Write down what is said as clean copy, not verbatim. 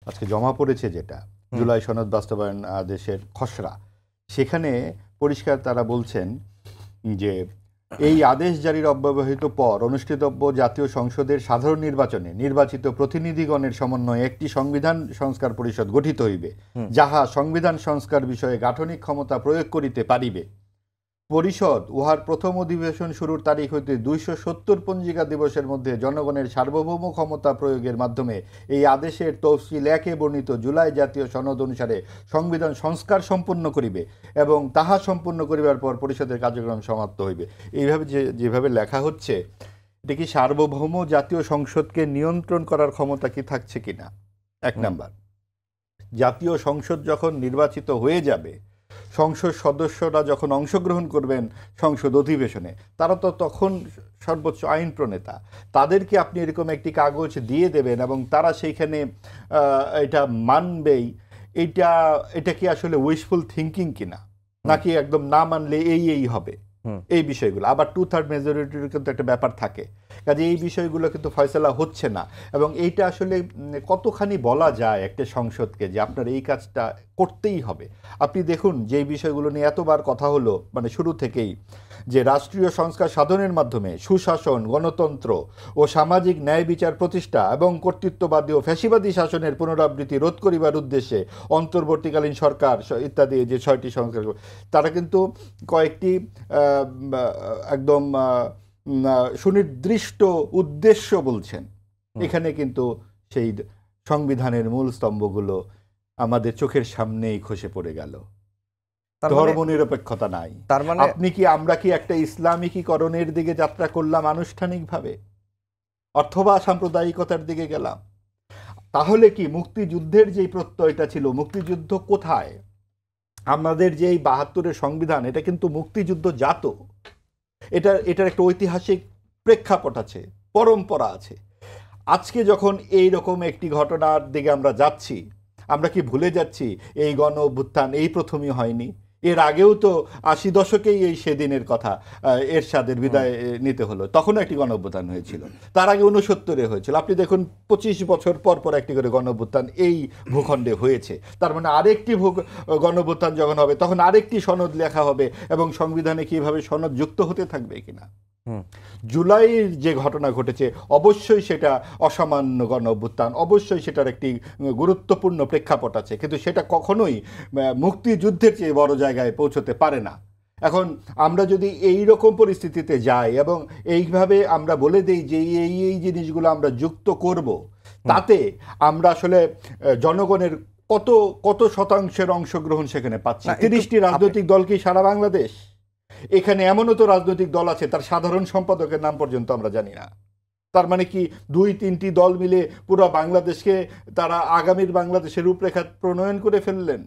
আজকে জমা পড়েছে যেটা জুলাই সনদ বাস্তবায়ন আদেশের খসড়া, সেখানে পরিষ্কার তারা বলছেন যে এই আদেশ জারির অব্যবহিত পর অনুষ্ঠিতব্য জাতীয় সংসদের সাধারণ নির্বাচনে নির্বাচিত প্রতিনিধিগণের সমন্বয়ে একটি সংবিধান সংস্কার পরিষদ গঠিত হইবে, যাহা সংবিধান সংস্কার বিষয়ে গাঠনিক ক্ষমতা প্রয়োগ করিতে পারিবে। পরিষদ উহার প্রথম অধিবেশন শুরুর তারিখ হইতে 270 পঞ্জিকা দিবসের মধ্যে জনগণের সার্বভৌম ক্ষমতা প্রয়োগের মাধ্যমে এই আদেশের তফসিল 1-এ বর্ণিত জুলাই জাতীয় সনদ অনুসারে সংবিধান সংস্কার সম্পন্ন করিবে এবং তাহা সম্পন্ন করিবার পর পরিষদের কার্যক্রম সমাপ্ত হইবে। এইভাবে যেভাবে লেখা হচ্ছে, এটা কি সার্বভৌম জাতীয় সংসদকে নিয়ন্ত্রণ করার ক্ষমতা কি থাকছে কিনা? এক নাম্বার। জাতীয় সংসদ যখন নির্বাচিত হয়ে যাবে, সংসদ সদস্যরা যখন অংশগ্রহণ করবেন সংসদ অধিবেশনে, তারা তো তখন সর্বোচ্চ আইন প্রণেতা। তাদেরকে আপনি এরকম একটি কাগজ দিয়ে দেবেন এবং তারা সেইখানে এটা মানবেই। এটা কি আসলে উইশফুল থিঙ্কিং কিনা, নাকি একদম না মানলে এই হবে এই বিষয়গুলো? আবার 2/3 মেজরিটির কিন্তু একটা ব্যাপার থাকে, কাজে এই বিষয়গুলো কিন্তু ফয়সালা হচ্ছে না। এবং এইটা আসলে কতখানি বলা যায় একটা সংসদকে যে আপনার এই কাজটা করতেই হবে? আপনি দেখুন যে বিষয়গুলো নিয়ে এতবার কথা হলো মানে শুরু থেকেই, যে রাষ্ট্রীয় সংস্কার সাধনের মাধ্যমে সুশাসন, গণতন্ত্র ও সামাজিক ন্যায় বিচার প্রতিষ্ঠা এবং কর্তৃত্ববাদী ও ফ্যাসিবাদী শাসনের পুনরাবৃত্তি রোধ করিবার উদ্দেশ্যে অন্তর্বর্তীকালীন সরকার ইত্যাদি যে 6টি সংস্কার, তারা কিন্তু কয়েকটি একদম সুনির্দিষ্ট উদ্দেশ্য বলছেন। এখানে কিন্তু সেই সংবিধানের মূল স্তম্ভগুলো আমাদের চোখের সামনেই খসে পড়ে গেল। ধর্মনিরপেক্ষতা নাই। তার মানে আমরা কি একটা ইসলামিকীকরণের দিকে যাত্রা করলাম আনুষ্ঠানিকভাবে, অথবা সাম্প্রদায়িকতার দিকে গেলাম? তাহলে কি মুক্তিযুদ্ধের যে প্রত্যয়টা ছিল, মুক্তিযুদ্ধ কোথায়? আমাদের যে এই 72-এর সংবিধান, এটা কিন্তু মুক্তিযুদ্ধ জাত। এটার একটা ঐতিহাসিক প্রেক্ষাপট আছে, পরম্পরা আছে। আজকে যখন এই রকম একটি ঘটনার দিকে আমরা যাচ্ছি, আমরা কি ভুলে যাচ্ছি এই গণ অভ্যুত্থান এই প্রথমই হয়নি? এর আগেও তো 80 দশকেই এই সেদিনের কথা, এরশাদের বিদায় নিতে হলো, তখনও একটি গণ অভ্যুত্থান হয়েছিল। তার আগে 69-এ হয়েছিল। আপনি দেখুন 25 বছর পর পর একটি করে গণ অভ্যুত্থান এই ভূখণ্ডে হয়েছে। তার মানে আরেকটি গণ অভ্যুত্থান যখন হবে, তখন আরেকটি সনদ লেখা হবে এবং সংবিধানে কিভাবে সনদ যুক্ত হতে থাকবে কিনা। জুলাইয়ের যে ঘটনা ঘটেছে, অবশ্যই সেটা অসামান্য গণ অভ্যুত্থান, অবশ্যই সেটার একটি গুরুত্বপূর্ণ প্রেক্ষাপট আছে, কিন্তু সেটা কখনোই মুক্তিযুদ্ধের চেয়ে বড় জায়গায় পৌঁছতে পারে না। এখন আমরা যদি এই রকম পরিস্থিতিতে যাই এবং এইভাবে আমরা বলে দেই যে এই জিনিসগুলো আমরা যুক্ত করব, তাতে আমরা আসলে জনগণের কত শতাংশের অংশগ্রহণ সেখানে পাচ্ছি? 30টি রাজনৈতিক দল কি সারা বাংলাদেশ? এখানে এমনও তো রাজনৈতিক দল আছে তার সাধারণ সম্পাদকের নাম পর্যন্ত আমরা জানি না। তার মানে কি 2-3টি দল মিলে পুরো বাংলাদেশকে তারা আগামীর বাংলাদেশের রূপরেখা প্রণয়ন করে ফেললেন?